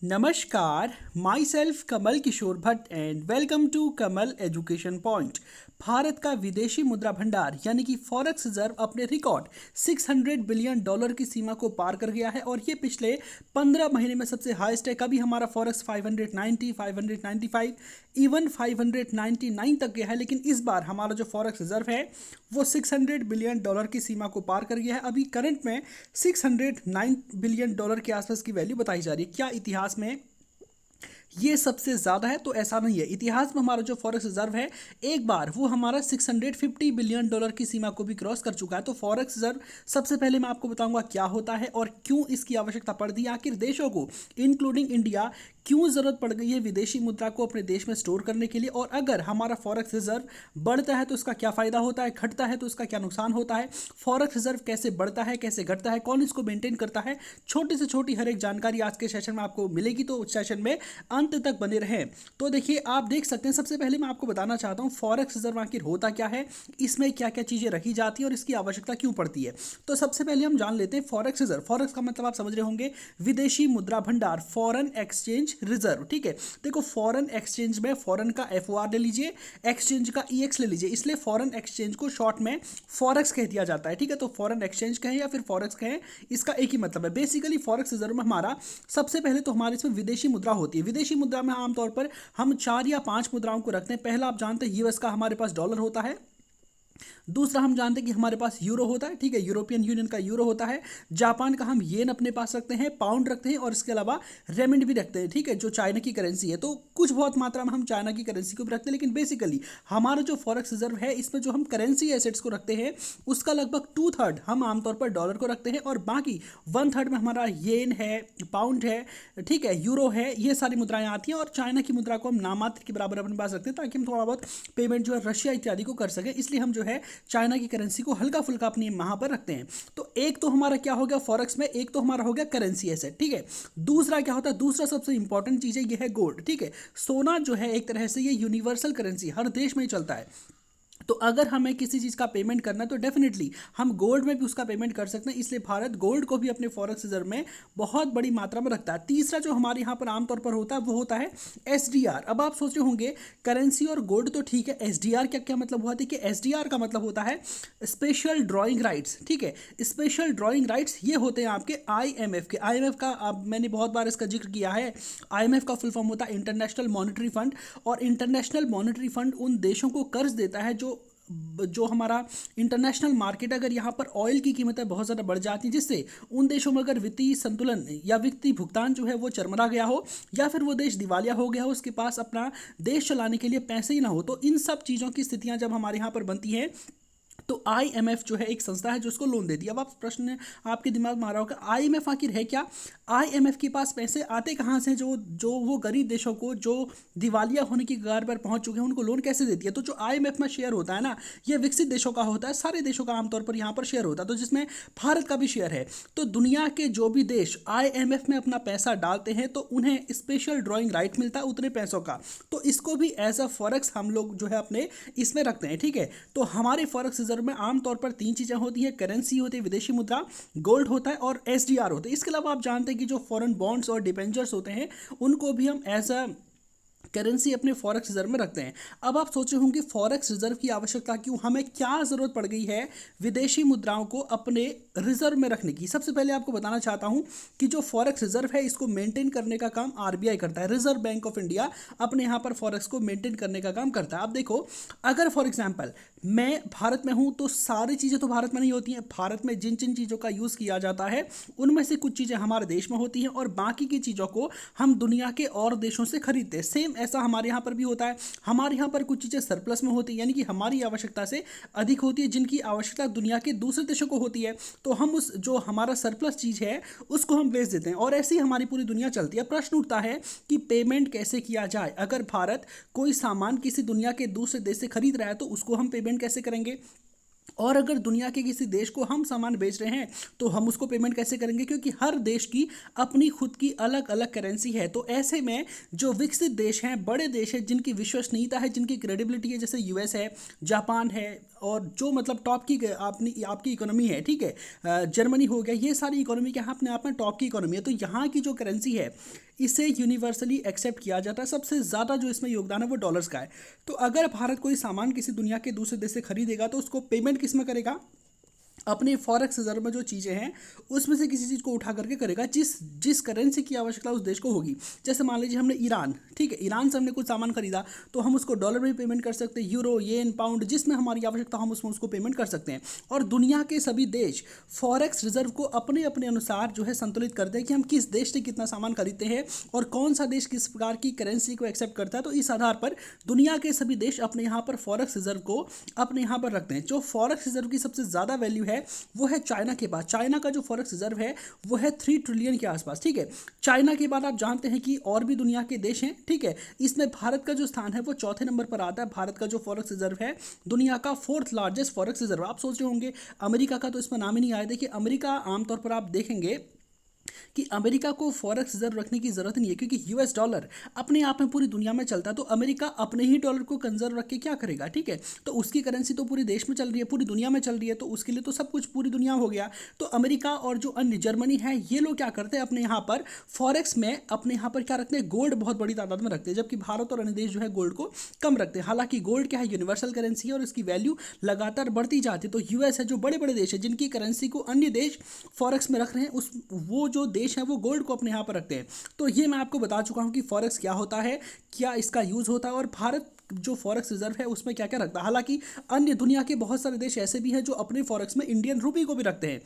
नमस्कार, myself Kamal Kishor Bhatt and welcome to Kamal education point. Bharat का विदेशी मुद्रा भंडार यानी कि फॉरेक्स रिजर्व अपने रिकॉर्ड 600 बिलियन डॉलर की सीमा को पार कर गया है और ये पिछले 15 महीने में सबसे हाईएस्ट है। कभी हमारा फॉरेक्स 590, 595, इवन 599 तक गया है, लेकिन इस बार हमारा जो फॉरेक्स रिजर्व है वो 600 बिलियन डॉलर की सीमा को पार कर गया है। अभी करंट में 609 बिलियन डॉलर के आसपास की वैल्यू बताई जा रही है। क्या इतिहास में ये सबसे ज़्यादा है? तो ऐसा नहीं है। इतिहास में हमारा जो फॉरेक्स रिजर्व है एक बार वो हमारा 650 बिलियन डॉलर की सीमा को भी क्रॉस कर चुका है। तो फॉरेक्स रिजर्व सबसे पहले मैं आपको बताऊंगा क्या होता है और क्यों इसकी आवश्यकता पड़ दी। आखिर देशों को इंक्लूडिंग इंडिया क्यों ज़रूरत पड़ गई है विदेशी मुद्रा को अपने देश में स्टोर करने के लिए, और अगर हमारा फॉरेक्स रिजर्व बढ़ता है तो इसका क्या फ़ायदा होता है, घटता है तो इसका क्या नुकसान होता है, फॉरेक्स रिजर्व कैसे बढ़ता है कैसे घटता है, कौन इसको मेंटेन करता है। छोटी से छोटी हर एक जानकारी आज के सेशन में आपको मिलेगी, तो सेशन में अंत तक बने रहें। तो देखिए, आप देख सकते हैं, सबसे पहले मैं आपको बताना चाहता हूँ फॉरेक्स रिजर्व आखिर होता क्या है, इसमें क्या क्या चीज़ें रखी जाती है और इसकी आवश्यकता क्यों पड़ती है। तो सबसे पहले हम जान लेते हैं फॉरेक्स रिजर्व। फॉरेक्स का मतलब आप समझ रहे होंगे विदेशी मुद्रा भंडार, फॉरेन एक्सचेंज रिजर्व। ठीक है, देखो फॉरेन एक्सचेंज में फॉरेन का FOR ले लीजिए, एक्सचेंज का EX ले लीजिए, इसलिए फॉरेन एक्सचेंज को शॉर्ट में फॉरेक्स कह दिया जाता है। ठीक है, तो फॉरेन एक्सचेंज कहें या फिर फॉरेक्स कहें, इसका एक ही मतलब है। बेसिकली फॉरेक्स रिजर्व में हमारा सबसे पहले तो हमारे इसमें विदेशी मुद्रा होती है। विदेशी मुद्रा में आमतौर पर हम 4 या 5 मुद्राओं को रखते हैं। पहला आप जानते हैं US का हमारे पास डॉलर होता है। दूसरा हम जानते हैं कि हमारे पास यूरो होता है। ठीक है, यूरोपियन यूनियन का यूरो होता है। जापान का हम येन अपने पास रखते हैं, पाउंड रखते हैं और इसके अलावा रेमिंड भी रखते हैं। ठीक है, जो चाइना की करेंसी है। तो कुछ बहुत मात्रा में हम चाइना की करेंसी को भी रखते हैं, लेकिन बेसिकली हमारा जो फॉरेक्स रिजर्व है इसमें जो हम करेंसी एसेट्स को रखते हैं उसका लगभग 2/3 हम आमतौर पर डॉलर को रखते हैं और बाकी 1/3 में हमारा येन है, पाउंड है, ठीक है, यूरो है, ये सारी मुद्राएं आती हैं। और चाइना की मुद्रा को हम नामात्र के बराबर अपने पास रखते हैं ताकि हम थोड़ा बहुत पेमेंट जो है रशिया इत्यादि को कर सकें। इसलिए हम जो है चाइना की करेंसी को हल्का फुल्का अपनी वहां पर रखते हैं। तो एक तो हमारा क्या हो गया फॉरेक्स में, एक तो हमारा हो गया करेंसी एसेट। ठीक है, दूसरा क्या होता है, दूसरा सबसे इंपॉर्टेंट चीज है, ये है गोल्ड। ठीक है, सोना जो है एक तरह से ये यूनिवर्सल करेंसी हर देश में ही चलता है। तो अगर हमें किसी चीज़ का पेमेंट करना है तो डेफिनेटली हम गोल्ड में भी उसका पेमेंट कर सकते हैं। इसलिए भारत गोल्ड को भी अपने फॉरेक्स रिजर्व में बहुत बड़ी मात्रा में रखता है। तीसरा जो हमारे यहाँ पर आमतौर पर होता है वो होता है SDR। अब आप सोच रहे होंगे करेंसी और गोल्ड तो ठीक है, SDR क्या क्या मतलब हुआ? देखिए, SDR का मतलब होता है स्पेशल ड्राइंग राइट्स। ठीक है, स्पेशल ड्राइंग राइट्स ये होते हैं आपके IMF के। IMF का अब मैंने बहुत बार इसका जिक्र किया है। IMF का फुल फॉर्म होता है इंटरनेशनल मॉनेटरी फंड, और इंटरनेशनल मॉनेटरी फंड उन देशों को कर्ज देता है जो हमारा इंटरनेशनल मार्केट, अगर यहाँ पर ऑयल की कीमतें बहुत ज़्यादा बढ़ जाती हैं जिससे उन देशों में अगर वित्तीय संतुलन या वित्तीय भुगतान जो है वो चरमरा गया हो या फिर वो देश दिवालिया हो गया हो, उसके पास अपना देश चलाने के लिए पैसे ही ना हो, तो इन सब चीज़ों की स्थितियाँ जब हमारे यहाँ पर बनती हैं तो IMF जो है एक संस्था है जो उसको लोन देती है। अब आप प्रश्न आपके दिमाग में आ रहा होगा IMF आखिर है क्या? IMF के पास पैसे आते कहाँ से? जो जो वो गरीब देशों को जो दिवालिया होने की कगार पर पहुंच चुके हैं उनको लोन कैसे देती है? तो जो IMF में शेयर होता है ना, ये विकसित देशों का होता है, सारे देशों का आमतौर पर यहाँ पर शेयर होता है, तो जिसमें भारत का भी शेयर है। तो दुनिया के जो भी देश IMF में अपना पैसा डालते हैं तो उन्हें स्पेशल ड्राइंग राइट मिलता है उतने पैसों का। तो इसको भी एज अ फॉरेक्स हम लोग जो है अपने इसमें रखते हैं। ठीक है, तो हमारे फॉरेक्स रिजर्व में आमतौर पर 3 चीज़ें होती हैं, करेंसी होती है विदेशी मुद्रा, गोल्ड होता है और SDR होता है। इसके अलावा आप जानते हैं कि जो फॉरेन बॉन्ड्स और डिबेंचर्स होते हैं उनको भी हम एज अ करेंसी अपने फॉरेक्स रिजर्व में रखते हैं। अब आप सोचे होंगे फॉरेक्स रिजर्व की आवश्यकता क्यों, हमें क्या ज़रूरत पड़ गई है विदेशी मुद्राओं को अपने रिजर्व में रखने की। सबसे पहले आपको बताना चाहता हूं कि जो फॉरेक्स रिजर्व है इसको मेंटेन करने का काम RBI करता है, रिजर्व बैंक ऑफ इंडिया अपने यहाँ पर फॉरेक्स को मेंटेन करने का काम करता है। अब देखो, अगर फॉर एग्जाम्पल मैं भारत में हूँ तो सारी चीज़ें तो भारत में नहीं होती हैं। भारत में जिन जिन चीज़ों का यूज़ किया जाता है उनमें से कुछ चीज़ें हमारे देश में होती हैं और बाकी की चीज़ों को हम दुनिया के और देशों से खरीदते हैं। सेम ऐसा हमारे यहाँ पर भी होता है। हमारे यहाँ पर कुछ चीज़ें सरप्लस में होती है, यानी कि हमारी आवश्यकता से अधिक होती है, जिनकी आवश्यकता दुनिया के दूसरे देशों को होती है, तो हम उस जो हमारा सरप्लस चीज़ है उसको हम बेच देते हैं और ऐसे ही हमारी पूरी दुनिया चलती है। प्रश्न उठता है कि पेमेंट कैसे किया जाए। अगर भारत कोई सामान किसी दुनिया के दूसरे देश से खरीद रहा है तो उसको हम पेमेंट कैसे करेंगे? और अगर दुनिया के किसी देश को हम सामान बेच रहे हैं तो हम उसको पेमेंट कैसे करेंगे, क्योंकि हर देश की अपनी खुद की अलग अलग करेंसी है। तो ऐसे में जो विकसित देश हैं, बड़े देश हैं, जिनकी विश्वसनीयता है, जिनकी क्रेडिबिलिटी है, जैसे यूएस है, जापान है, और जो मतलब टॉप की अपनी आपकी इकोनॉमी है, ठीक है, जर्मनी हो गया, ये सारी इकोनॉमी क्या है, अपने आप में टॉप की इकोनॉमी है। तो यहाँ की जो करेंसी है इसे यूनिवर्सली एक्सेप्ट किया जाता है। सबसे ज़्यादा जो इसमें योगदान है वो डॉलर्स का है। तो अगर भारत कोई सामान किसी दुनिया के दूसरे देश से खरीदेगा तो उसको पेमेंट किस में करेगा, अपने फॉरेक्स रिजर्व में जो चीज़ें हैं उसमें से किसी चीज़ को उठा करके करेगा जिस जिस करेंसी की आवश्यकता उस देश को होगी। जैसे मान लीजिए हमने ईरान, ठीक है, ईरान से हमने कुछ सामान खरीदा तो हम उसको डॉलर में भी पेमेंट कर सकते हैं, यूरो, येन, पाउंड, जिसमें हमारी आवश्यकता हम उसमें उसको पेमेंट कर सकते हैं। और दुनिया के सभी देश फॉरेक्स रिजर्व को अपने अपने अनुसार जो है संतुलित करते हैं कि हम किस देश से कितना सामान खरीदते हैं और कौन सा देश किस प्रकार की करेंसी को एक्सेप्ट करता है। तो इस आधार पर दुनिया के सभी देश अपने यहाँ पर फॉरेक्स रिजर्व को अपने यहाँ पर रखते हैं। जो फॉरेक्स रिजर्व की सबसे ज़्यादा वैल्यू है वो है चाइना के पास। चाइना का जो फॉरेक्स रिजर्व है वो है 3 ट्रिलियन के आसपास, ठीक है। चाइना के बाद आप जानते हैं कि और भी दुनिया के देश हैं, ठीक है। इसमें भारत का जो स्थान है वो चौथे नंबर पर आता है। भारत का जो फॉरेक्स रिजर्व है दुनिया का 4th लार्जेस्ट फॉरेक्स रिजर्व। आप सोच रहे होंगे अमेरिका का तो इसमें नाम ही नहीं आया। देखिए अमेरिका आमतौर पर आप देखेंगे कि अमेरिका को फॉरेक्स रिजर्व रखने की जरूरत नहीं है, क्योंकि यूएस डॉलर अपने आप में पूरी दुनिया में चलता है। तो अमेरिका अपने ही डॉलर को कंजर्व रख के क्या करेगा, ठीक है। तो उसकी करेंसी तो पूरे देश में चल रही है, पूरी दुनिया में चल रही है, तो उसके लिए तो सब कुछ पूरी दुनिया हो गया। तो अमेरिका और जो अन्य जर्मनी है ये लोग क्या करते हैं, अपने यहाँ पर फॉरेक्स में अपने यहाँ पर क्या रखते हैं, गोल्ड बहुत बड़ी तादाद में रखते हैं, जबकि भारत और अन्य देश जो है गोल्ड को कम रखते हैं। हालांकि गोल्ड क्या है, यूनिवर्सल करेंसी है और इसकी वैल्यू लगातार बढ़ती जाती है। तो यूएस है, जो बड़े बड़े देश है जिनकी करेंसी को अन्य देश फॉरेक्स में रख रहे हैं, उस वो जो देश है वो गोल्ड को अपने यहाँ पर रखते हैं। तो ये मैं आपको बता चुका हूँ कि फॉरेक्स क्या होता है, क्या इसका यूज़ होता है और भारत जो फॉरेक्स रिजर्व है उसमें क्या क्या रखता है। हालांकि अन्य दुनिया के बहुत सारे देश ऐसे भी हैं जो अपने फॉरेक्स में इंडियन रूपी को भी रखते हैं।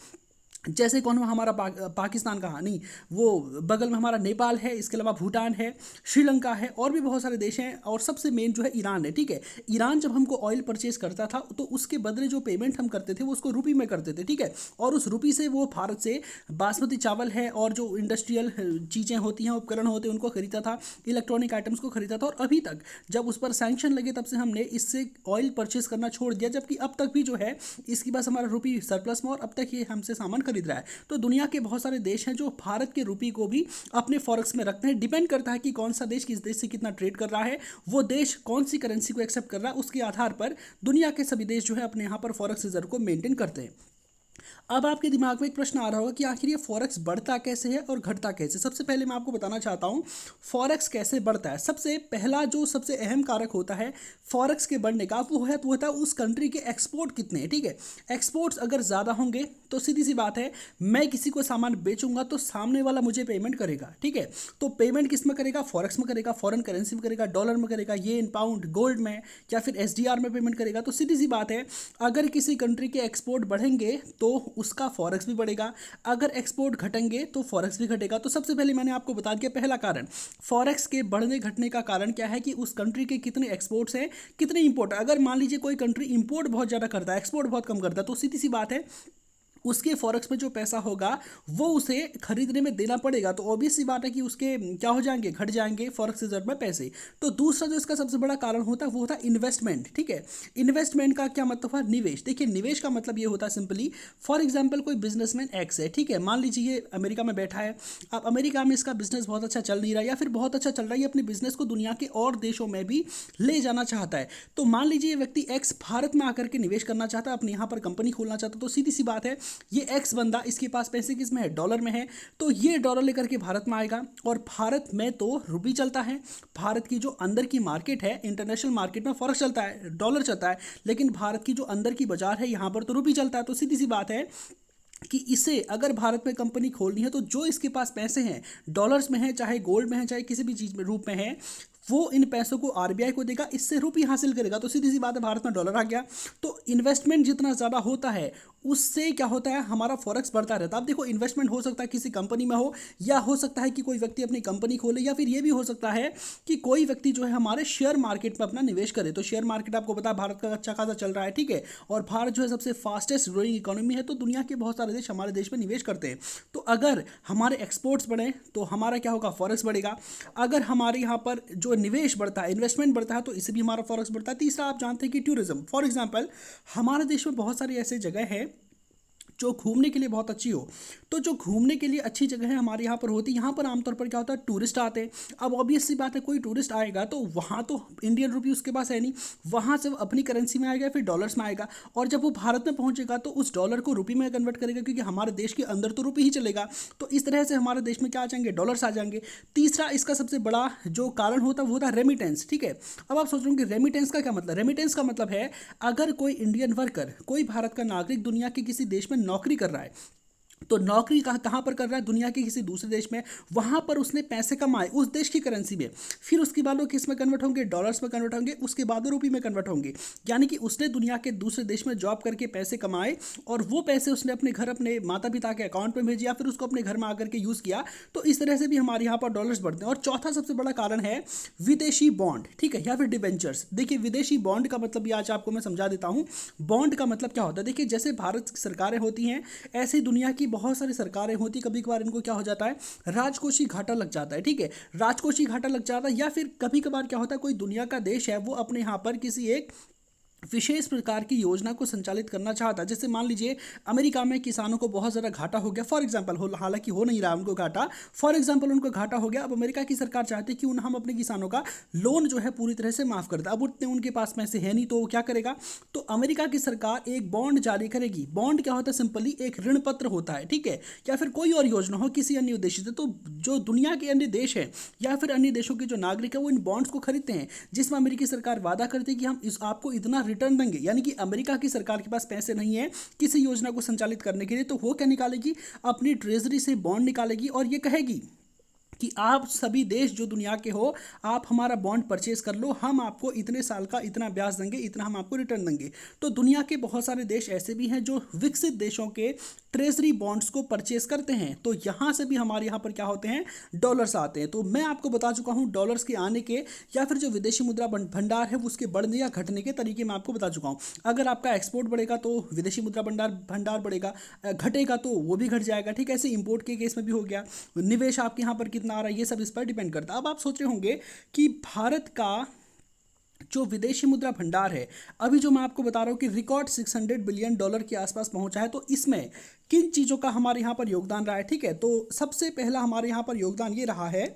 जैसे कौन हमारा पाकिस्तान का, नहीं, वो बगल में हमारा नेपाल है, इसके अलावा भूटान है, श्रीलंका है, और भी बहुत सारे देश हैं। और सबसे मेन जो है ईरान है, ठीक है। ईरान जब हमको ऑयल परचेज करता था तो उसके बदले जो पेमेंट हम करते थे वो उसको रुपी में करते थे, ठीक है। और उस रुपी से वो भारत से बासमती चावल है और जो इंडस्ट्रियल चीज़ें होती हैं, उपकरण होते हैं, उनको खरीदा था, इलेक्ट्रॉनिक आइटम्स को खरीदा था। और अभी तक जब उस पर सैंक्शन लगे तब से हमने इससे ऑयल परचेज करना छोड़ दिया, जबकि अब तक भी जो है इसके पास हमारा रुपी सरप्लस में और अब तक ये हमसे सामान खरीद रहा है। तो दुनिया के बहुत सारे देश हैं जो भारत के रुपये को भी अपने फॉरेक्स में रखते हैं। डिपेंड करता है कि कौन सा देश किस देश से कितना ट्रेड कर रहा है, वो देश कौन सी करेंसी को एक्सेप्ट कर रहा है, उसके आधार पर दुनिया के सभी देश जो है अपने यहाँ पर फॉरेक्स रिजर्व को मेंटेन करते हैं। अब आपके दिमाग में एक प्रश्न आ रहा होगा कि आखिर ये फॉरेक्स बढ़ता कैसे है और घटता कैसे। सबसे पहले मैं आपको बताना चाहता हूँ फॉरेक्स कैसे बढ़ता है। सबसे पहला जो सबसे अहम कारक होता है फॉरेक्स के बढ़ने का, वो होता है उस कंट्री के एक्सपोर्ट कितने हैं, ठीक है। एक्सपोर्ट्स अगर ज़्यादा होंगे तो सीधी सी बात है, मैं किसी को सामान बेचूंगा तो सामने वाला मुझे पेमेंट करेगा, ठीक है। तो पेमेंट किस में करेगा, फॉरेक्स में करेगा, फॉरेन करेंसी में करेगा, डॉलर में करेगा, येन, पाउंड, गोल्ड में, या फिर एसडीआर में पेमेंट करेगा। तो सीधी सी बात है, अगर किसी कंट्री के एक्सपोर्ट बढ़ेंगे तो उसका फॉरेक्स भी बढ़ेगा, अगर एक्सपोर्ट घटेंगे तो फॉरेक्स भी घटेगा। तो सबसे पहले मैंने आपको बता दिया पहला कारण फॉरेक्स के बढ़ने घटने का कारण क्या है कि उस कंट्री के कितने एक्सपोर्ट्स हैं, कितने इंपोर्ट। अगर मान लीजिए कोई कंट्री इंपोर्ट बहुत ज़्यादा करता है, एक्सपोर्ट बहुत कम करता है, तो सीधी सी बात है उसके फॉरेक्स में जो पैसा होगा वो उसे खरीदने में देना पड़ेगा। तो ऑब्वियस सी बात है कि उसके क्या हो जाएंगे, घट जाएंगे फॉरेक्स रिजर्व में पैसे। तो दूसरा जो इसका सबसे बड़ा कारण होता है वो होता है इन्वेस्टमेंट, ठीक है। इन्वेस्टमेंट का क्या मतलब है, निवेश। देखिए निवेश का मतलब ये होता है सिंपली, फॉर एग्जाम्पल कोई बिजनेसमैन एक्स है, ठीक है, मान लीजिए ये अमेरिका में बैठा है। अब अमेरिका में इसका बिजनेस बहुत अच्छा चल नहीं रहा या फिर बहुत अच्छा चल रहा है, ये अपने बिजनेस को दुनिया के और देशों में भी ले जाना चाहता है। तो मान लीजिए ये व्यक्ति एक्स भारत में आकर के निवेश करना चाहता है, अपने यहाँ पर कंपनी खोलना चाहता है। तो सीधी सी बात है, ये एक्स बंदा, इसके पास पैसे किस में है, डॉलर में है। तो ये डॉलर लेकर के भारत में आएगा और भारत में तो रुपी चलता है। भारत की जो अंदर की मार्केट है, इंटरनेशनल मार्केट में फॉरेक्स चलता है, डॉलर चलता है, लेकिन भारत की जो अंदर की बाजार है यहाँ पर तो रुपी चलता है। तो सीधी सी बात है कि इसे अगर भारत में कंपनी खोलनी है तो जो इसके पास पैसे हैं, डॉलर्स में है, चाहे गोल्ड में है, चाहे किसी भी चीज़ में रूप में है, वो इन पैसों को आरबीआई को देगा, इससे रुपये हासिल करेगा। तो सीधी सी बात है, भारत में डॉलर आ गया। तो इन्वेस्टमेंट जितना ज़्यादा होता है उससे क्या होता है, हमारा फॉरेक्स बढ़ता रहता है। अब देखो इन्वेस्टमेंट हो सकता है किसी कंपनी में हो, या हो सकता है कि कोई व्यक्ति अपनी कंपनी खोले, या फिर ये भी हो सकता है कि कोई व्यक्ति जो है हमारे शेयर मार्केट में अपना निवेश करे। तो शेयर मार्केट आपको पता है भारत का अच्छा खासा चल रहा है, ठीक है। और भारत जो है सबसे फास्टेस्ट ग्रोइंग इकोनॉमी है, तो दुनिया के बहुत सारे देश हमारे देश में निवेश करते हैं। तो अगर हमारे एक्सपोर्ट्स बढ़े तो हमारा क्या होगा, फॉरेक्स बढ़ेगा। अगर हमारे यहाँ पर जो निवेश बढ़ता है, इन्वेस्टमेंट बढ़ता है, तो इससे भी हमारा फॉरेक्स बढ़ता है। तीसरा आप जानते हैं कि टूरिज्म, फॉर एग्जांपल हमारे देश में बहुत सारी ऐसी जगह है जो घूमने के लिए बहुत अच्छी हो। तो जो घूमने के लिए अच्छी जगह है हमारे यहाँ पर होती है, यहाँ पर आमतौर पर क्या होता है, टूरिस्ट आते हैं। अब ऑब्वियस सी बात है, कोई टूरिस्ट आएगा तो वहाँ तो इंडियन रुपी उसके पास है नहीं, वहाँ से वो अपनी करेंसी में आएगा, फिर डॉलर्स में आएगा, और जब वो भारत में पहुँचेगा तो उस डॉलर को रुपये में कन्वर्ट करेगा, क्योंकि हमारे देश के अंदर तो रुपये ही चलेगा। तो इस तरह से हमारे देश में क्या आ जाएंगे, डॉलर्स आ जाएंगे। तीसरा इसका सबसे बड़ा जो कारण होता है वो होता है रेमिटेंस। ठीक है, अब आप सोच रहे हो कि रेमिटेंस का क्या मतलब। रेमिटेंस का मतलब है अगर कोई इंडियन वर्कर, कोई भारत का नागरिक दुनिया के किसी देश में नौकरी कर रहा है, तो नौकरी कहाँ पर कर रहा है, दुनिया के किसी दूसरे देश में, वहाँ पर उसने पैसे कमाए उस देश की करेंसी में, फिर उसके बाद वो किस में कन्वर्ट होंगे, डॉलर्स में कन्वर्ट होंगे, उसके बाद वो रुपये में कन्वर्ट होंगे। यानी कि उसने दुनिया के दूसरे देश में जॉब करके पैसे कमाए और वो पैसे उसने अपने घर, अपने माता पिता के अकाउंट में भेजे, या फिर उसको अपने घर में आकर के यूज़ किया। तो इस तरह से भी हमारे यहाँ पर डॉलर्स बढ़ते हैं। और चौथा सबसे बड़ा कारण है विदेशी बॉन्ड, ठीक है, या फिर डिबेंचर्स। देखिए विदेशी बॉन्ड का मतलब भी आज आपको मैं समझा देता हूँ। बॉन्ड का मतलब क्या होता है, देखिए जैसे भारत की सरकारें होती हैं, ऐसे दुनिया की बहुत सारी सरकारें होती, कभी कभार इनको क्या हो जाता है, राजकोषीय घाटा लग जाता है। ठीक है, राजकोषीय घाटा लग जाता है, या फिर कभी कभार क्या होता है, कोई दुनिया का देश है वो अपने यहाँ पर किसी एक विशेष प्रकार की योजना को संचालित करना चाहता है। जैसे मान लीजिए अमेरिका में किसानों को बहुत ज़्यादा घाटा हो गया, फॉर एग्जांपल, हालांकि हो नहीं रहा उनको घाटा, फॉर एग्जांपल उनको घाटा हो गया। अब अमेरिका की सरकार चाहती है कि हम अपने किसानों का लोन जो है पूरी तरह से माफ़ कर दें। अब उतने उनके पास पैसे है नहीं, तो वो क्या करेगा, तो अमेरिका की सरकार एक बॉन्ड जारी करेगी। बॉन्ड क्या होता है, सिंपली एक ऋण पत्र होता है, ठीक है, या फिर कोई और योजना हो किसी अन्य उद्देश्य से। तो जो दुनिया के अन्य देश हैं या फिर अन्य देशों के जो नागरिक है वो इन बॉन्ड्स को खरीदते हैं, जिसमें अमेरिकी सरकार वादा करती है कि हम आपको इतना रिटर्न देंगे। यानी कि अमेरिका की सरकार के पास पैसे नहीं है किसी योजना को संचालित करने के लिए, तो वो क्या निकालेगी, अपनी ट्रेजरी से बॉन्ड निकालेगी और ये कहेगी कि आप सभी देश जो दुनिया के हो, आप हमारा बॉन्ड परचेज कर लो, हम आपको इतने साल का इतना ब्याज देंगे, इतना हम आपको रिटर्न देंगे। तो दुनिया के बहुत सारे देश ऐसे भी हैं जो विकसित देशों के ट्रेजरी बॉन्ड्स को परचेज करते हैं। तो यहाँ से भी हमारे यहाँ पर क्या होते हैं, डॉलर्स आते हैं। तो मैं आपको बता चुका हूँ डॉलर्स के आने के या फिर जो विदेशी मुद्रा भंडार है उसके बढ़ने या घटने के तरीके मैं आपको बता चुका हूँ। अगर आपका एक्सपोर्ट बढ़ेगा तो विदेशी मुद्रा भंडार बढ़ेगा, घटेगा तो वो भी घट जाएगा। ठीक है, ऐसे इंपोर्ट के केस में भी हो गया। निवेश आपके यहाँ पर कितना आ रहा है, ये सब इस पर डिपेंड करता है। अब आप सोच रहे होंगे कि भारत का जो विदेशी मुद्रा भंडार है, अभी जो मैं आपको बता रहा हूँ कि रिकॉर्ड $600 बिलियन के आसपास पहुंचा है, तो इसमें किन चीज़ों का हमारे यहाँ पर योगदान रहा है। ठीक है, तो सबसे पहला हमारे यहाँ पर योगदान ये रहा है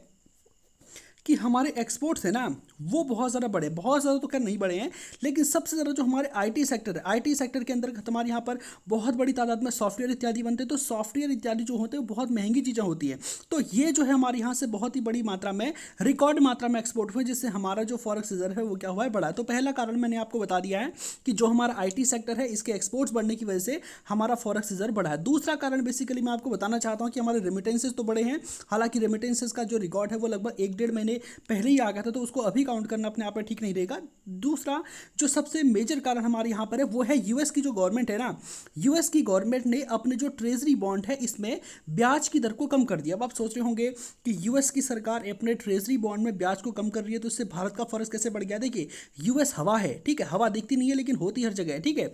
कि हमारे एक्सपोर्ट्स है ना वो बहुत ज़्यादा बढ़े, बहुत ज़्यादा तो खैर नहीं बढ़े हैं, लेकिन सबसे ज़्यादा जो हमारे आईटी सेक्टर है, आईटी सेक्टर के अंदर हमारे यहाँ पर बहुत बड़ी तादाद में सॉफ्टवेयर इत्यादि बनते हैं। तो सॉफ्टवेयर इत्यादि जो होते हैं वो बहुत महंगी चीज़ें होती हैं, तो ये जो है हमारे यहाँ से बहुत ही बड़ी मात्रा में, रिकॉर्ड मात्रा में एक्सपोर्ट हुए, जिससे हमारा जो फॉरेक्स रिजर्व है वो क्या हुआ है, बढ़ा है। तो पहला कारण मैंने आपको बता दिया है कि जो हमारा आईटी सेक्टर है इसके एक्सपोर्ट्स बढ़ने की वजह से हमारा फॉरेक्स रिजर्व बढ़ा है। दूसरा कारण बेसिकली मैं आपको बताना चाहता हूँ कि हमारे रेमिटेंसेस तो बढ़े हैं, हालांकि रेमिटेंसेस का जो रिकॉर्ड है वो लगभग 1-1.5 महीने पहले ही आ गया था, तो उसको अभी काउंट करना अपने आप में ठीक नहीं रहेगा। दूसरा जो सबसे मेजर कारण हमारे यहाँ पर है वो है यूएस की जो गवर्नमेंट है ना, यूएस की गवर्नमेंट ने अपने जो ट्रेजरी बॉन्ड है इसमें ब्याज की दर को कम कर दिया। अब आप सोच रहे होंगे कि यूएस की सरकार अपने ट्रेजरी बॉन्ड में ब्याज को कम कर रही है, तो इससे भारत का फर्ज कैसे बढ़ गया। देखिए यूएस हवा है, ठीक है, हवा दिखती नहीं है लेकिन होती हर जगह है। ठीक है,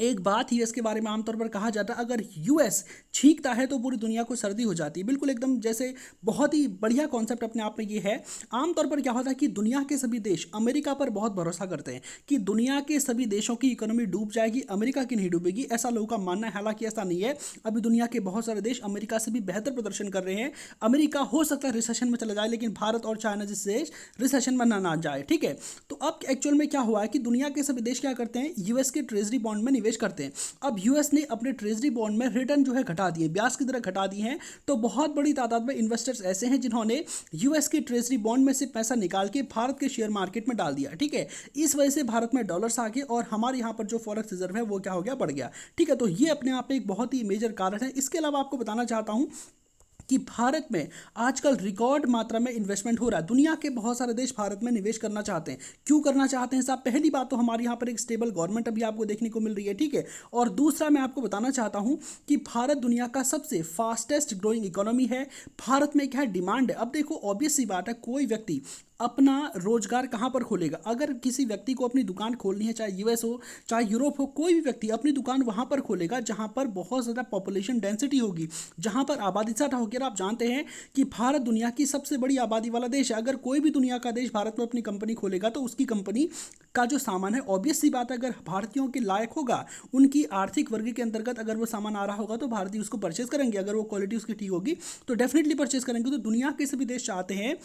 एक बात यूएस के बारे में आमतौर पर कहा जाता है, अगर यूएस छींकता है तो पूरी दुनिया को सर्दी हो जाती है। बिल्कुल एकदम जैसे बहुत ही बढ़िया कॉन्सेप्ट अपने आप में ये है। आमतौर पर क्या होता है कि दुनिया के सभी देश अमेरिका पर बहुत भरोसा करते हैं कि दुनिया के सभी देशों की इकोनॉमी डूब जाएगी, अमेरिका की नहीं डूबेगी, ऐसा लोगों का मानना है। हालांकि ऐसा नहीं है, अभी दुनिया के बहुत सारे देश अमेरिका से भी बेहतर प्रदर्शन कर रहे हैं। अमेरिका हो सकता है रिसेशन में चला जाए, लेकिन भारत और चाइना जैसे देश रिसेशन में ना जाए। ठीक है, तो अब एक्चुअल में क्या हुआ है कि दुनिया के सभी देश क्या करते हैं, यूएस के ट्रेजरी बॉन्ड में निवेश करते हैं। अब यूएस ने अपने ट्रेजरी बॉन्ड में रिटर्न जो है घटा दिए, ब्याज की दर घटा दी है। तो बहुत बड़ी तादाद में इन्वेस्टर्स ऐसे हैं जिन्होंने यूएस के ट्रेजरी बॉन्ड में से पैसा निकाल के भारत के शेयर मार्केट में डाल दिया। ठीक है, इस वजह से भारत में डॉलर्स आ गए और हमारे यहाँ पर जो फॉरेक्स रिजर्व है वो क्या हो गया, बढ़ गया। ठीक है, तो ये अपने आप में एक बहुत ही मेजर कारण है। इसके अलावा आपको बताना चाहता हूँ कि भारत में आजकल रिकॉर्ड मात्रा में इन्वेस्टमेंट हो रहा है। दुनिया के बहुत सारे देश भारत में निवेश करना चाहते हैं। क्यों करना चाहते हैं साहब, पहली बात तो हमारे यहाँ पर एक स्टेबल गवर्नमेंट अभी आपको देखने को मिल रही है। ठीक है, और दूसरा मैं आपको बताना चाहता हूँ कि भारत दुनिया का सबसे फास्टेस्ट ग्रोइंग इकोनॉमी है। भारत में क्या है, डिमांड है। अब देखो ऑब्वियस सी बात है, कोई व्यक्ति अपना रोजगार कहाँ पर खोलेगा? अगर किसी व्यक्ति को अपनी दुकान खोलनी है, चाहे यूएस हो चाहे यूरोप हो, कोई भी व्यक्ति अपनी दुकान वहाँ पर खोलेगा जहाँ पर बहुत ज़्यादा पॉपुलेशन डेंसिटी होगी, जहाँ पर आबादी ज़्यादा होगी। और आप जानते हैं कि भारत दुनिया की सबसे बड़ी आबादी वाला देश है। अगर कोई भी दुनिया का देश भारत में अपनी कंपनी खोलेगा तो उसकी कंपनी का जो सामान है, ऑब्वियस सी बात है, अगर भारतीयों के लायक होगा, उनकी आर्थिक वर्ग के अंतर्गत अगर वो सामान आ रहा होगा तो भारतीय उसको परचेज करेंगे। अगर वो क्वालिटी उसकी ठीक होगी तो डेफिनेटली परचेज करेंगे। तो दुनिया के सभी देश चाहते हैं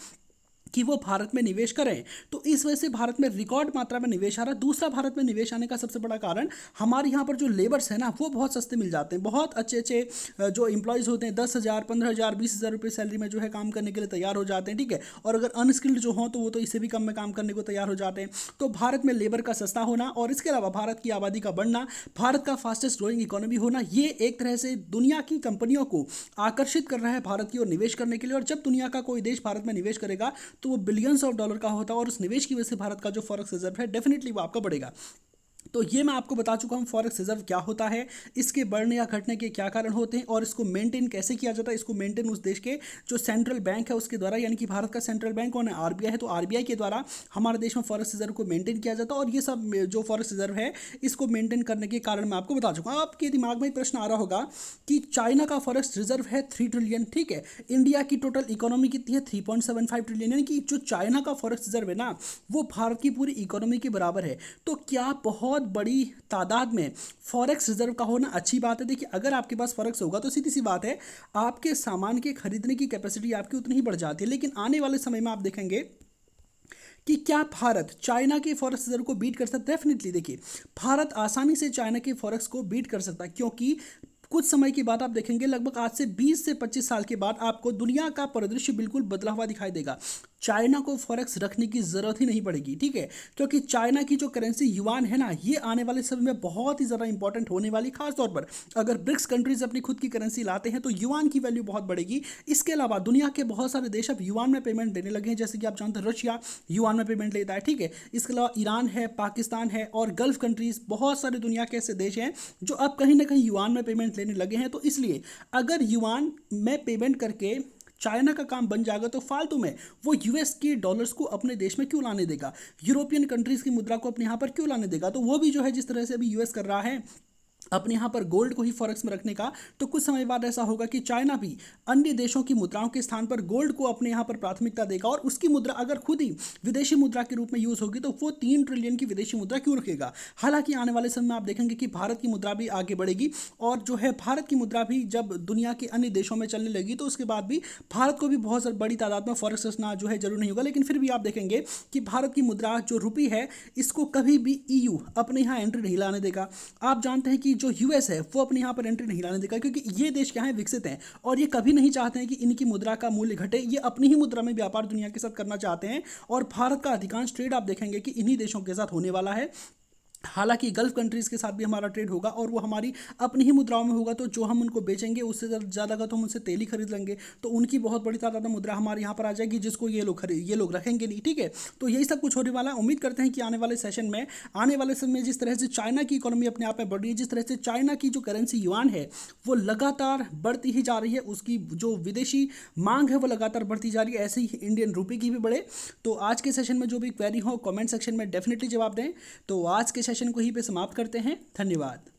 कि वो भारत में निवेश करें, तो इस वजह से भारत में रिकॉर्ड मात्रा में निवेश आ रहा है। दूसरा, भारत में निवेश आने का सबसे बड़ा कारण हमारे यहाँ पर जो लेबर्स है ना, वो बहुत सस्ते मिल जाते हैं। बहुत अच्छे अच्छे जो एम्प्लॉयज़ होते हैं 10,000, 15,000, 20,000 रुपये सैलरी में जो है काम करने के लिए तैयार हो जाते हैं, ठीक है। और अगर अनस्किल्ड जो हों तो वो तो इससे भी कम में काम करने को तैयार हो जाते हैं। तो भारत में लेबर का सस्ता होना और इसके अलावा भारत की आबादी का बढ़ना, भारत का फास्टेस्ट ग्रोइंग इकोनॉमी होना, ये एक तरह से दुनिया की कंपनियों को आकर्षित कर रहा है भारत की ओर निवेश करने के लिए। और जब दुनिया का कोई देश भारत में निवेश करेगा तो वो बिलियंस ऑफ डॉलर का होता है और उस निवेश की वजह से भारत का जो फॉरेक्स रिजर्व है डेफिनेटली वो आपका बढ़ेगा। तो ये मैं आपको बता चुका हूँ फॉरेक्स रिजर्व क्या होता है, इसके बढ़ने या घटने के क्या कारण होते हैं और इसको मेंटेन कैसे किया जाता है। इसको मेंटेन उस देश के जो सेंट्रल बैंक है उसके द्वारा, यानी कि भारत का सेंट्रल बैंक कौन है? आरबीआई है। तो आरबीआई के द्वारा हमारे देश में फॉरेक्स रिजर्व को मेंटेन किया जाता है। और ये सब जो फॉरेक्स रिजर्व है इसको मेंटेन करने के कारण मैं आपको बता चुका हूँ। आपके दिमाग में एक प्रश्न आ रहा होगा कि चाइना का फॉरेक्स रिजर्व है 3 ट्रिलियन, ठीक है। इंडिया की टोटल इकोनॉमी कितनी है? 3.75 ट्रिलियन, यानी कि जो चाइना का फॉरेक्स रिजर्व है ना, वो भारत की पूरी इकोनॉमी के बराबर है। तो क्या बहुत बड़ी तादाद में फॉरेक्स रिजर्व का होना अच्छी बात है? देखिए, अगर आपके पास फॉरेक्स होगा तो सीधी सी बात है, आपके सामान के खरीदने की कैपेसिटी आपकी उतनी ही बढ़ जाती है। लेकिन आने वाले समय में आप देखेंगे कि क्या भारत चाइना के फॉरेक्स रिजर्व को बीट कर सकता है? डेफिनेटली। देखिए, भारत आसानी से चाइना के फॉरेक्स को बीट कर सकता है, क्योंकि कुछ समय के बाद आप देखेंगे, लगभग आज से 20 से 25 साल के बाद आपको दुनिया का परिदृश्य बिल्कुल बदला हुआ दिखाई देगा। चाइना को फॉरेक्स रखने की ज़रूरत ही नहीं पड़ेगी, ठीक है। क्योंकि चाइना की जो करेंसी युआन है ना, ये आने वाले समय में बहुत ही ज़्यादा इंपॉर्टेंट होने वाली। खासतौर पर अगर ब्रिक्स कंट्रीज अपनी खुद की करेंसी लाते हैं तो युआन की वैल्यू बहुत बढ़ेगी। इसके अलावा दुनिया के बहुत सारे देश अब युआन में पेमेंट देने लगे हैं, जैसे कि आप जानते हैं रशिया युआन में पेमेंट लेता है, ठीक है। इसके अलावा ईरान है, पाकिस्तान है और गल्फ कंट्रीज, बहुत सारे दुनिया के ऐसे देश हैं जो अब कहीं ना कहीं युआन में पेमेंट लेने लगे हैं। तो इसलिए अगर युआन में पेमेंट करके चाइना का काम बन जाएगा तो फालतू में वो यूएस के डॉलर्स को अपने देश में क्यों लाने देगा, यूरोपियन कंट्रीज की मुद्रा को अपने यहाँ पर क्यों लाने देगा। तो वो भी जो है, जिस तरह से अभी यूएस कर रहा है अपने यहाँ पर गोल्ड को ही फॉरेक्स में रखने का, तो कुछ समय बाद ऐसा होगा कि चाइना भी अन्य देशों की मुद्राओं के स्थान पर गोल्ड को अपने यहाँ पर प्राथमिकता देगा। और उसकी मुद्रा अगर खुद ही विदेशी मुद्रा के रूप में यूज़ होगी तो वो 3 ट्रिलियन की विदेशी मुद्रा क्यों रखेगा। हालांकि आने वाले समय में आप देखेंगे कि भारत की मुद्रा भी आगे बढ़ेगी और जो है भारत की मुद्रा भी जब दुनिया के अन्य देशों में चलने लगी तो उसके बाद भी भारत को भी बहुत बड़ी तादाद में फॉरेक्स रखना जो है जरूर नहीं होगा। लेकिन फिर भी आप देखेंगे कि भारत की मुद्रा जो रुपी है, इसको कभी भी ईयू अपने यहाँ एंट्री नहीं लाने देगा। आप जानते हैं कि जो यूएस है वो अपने यहाँ पर एंट्री नहीं लाने देगा, क्योंकि ये देश क्या है, विकसित हैं और ये कभी नहीं चाहते हैं कि इनकी मुद्रा का मूल्य घटे। ये अपनी ही मुद्रा में व्यापार दुनिया के साथ करना चाहते हैं और भारत का अधिकांश ट्रेड आप देखेंगे कि इन्हीं देशों के साथ होने वाला है। हालांकि गल्फ कंट्रीज़ के साथ भी हमारा ट्रेड होगा और वो हमारी अपनी ही मुद्राओं में होगा। तो जो हम उनको बेचेंगे उससे ज़्यादा का तो हम उनसे तेल ही खरीद लेंगे, तो उनकी बहुत बड़ी तादाद में मुद्रा हमारे यहाँ पर आ जाएगी, जिसको ये लोग रखेंगे नहीं, ठीक है। तो यही सब कुछ होने वाला है। उम्मीद करते हैं कि आने वाले सेशन में, आने वाले समय में जिस तरह से चाइना की इकोनॉमी अपने आप में बढ़ रही है, जिस तरह से चाइना की जो करेंसी युआन है वो लगातार बढ़ती ही जा रही है, उसकी जो विदेशी मांग है वो लगातार बढ़ती जा रही है, ऐसे ही इंडियन रुपये की भी बढ़े। तो आज के सेशन में जो भी क्वेरी हो कमेंट सेक्शन में डेफिनेटली जवाब दें। तो आज के सेशन को ही पे समाप्त करते हैं। धन्यवाद।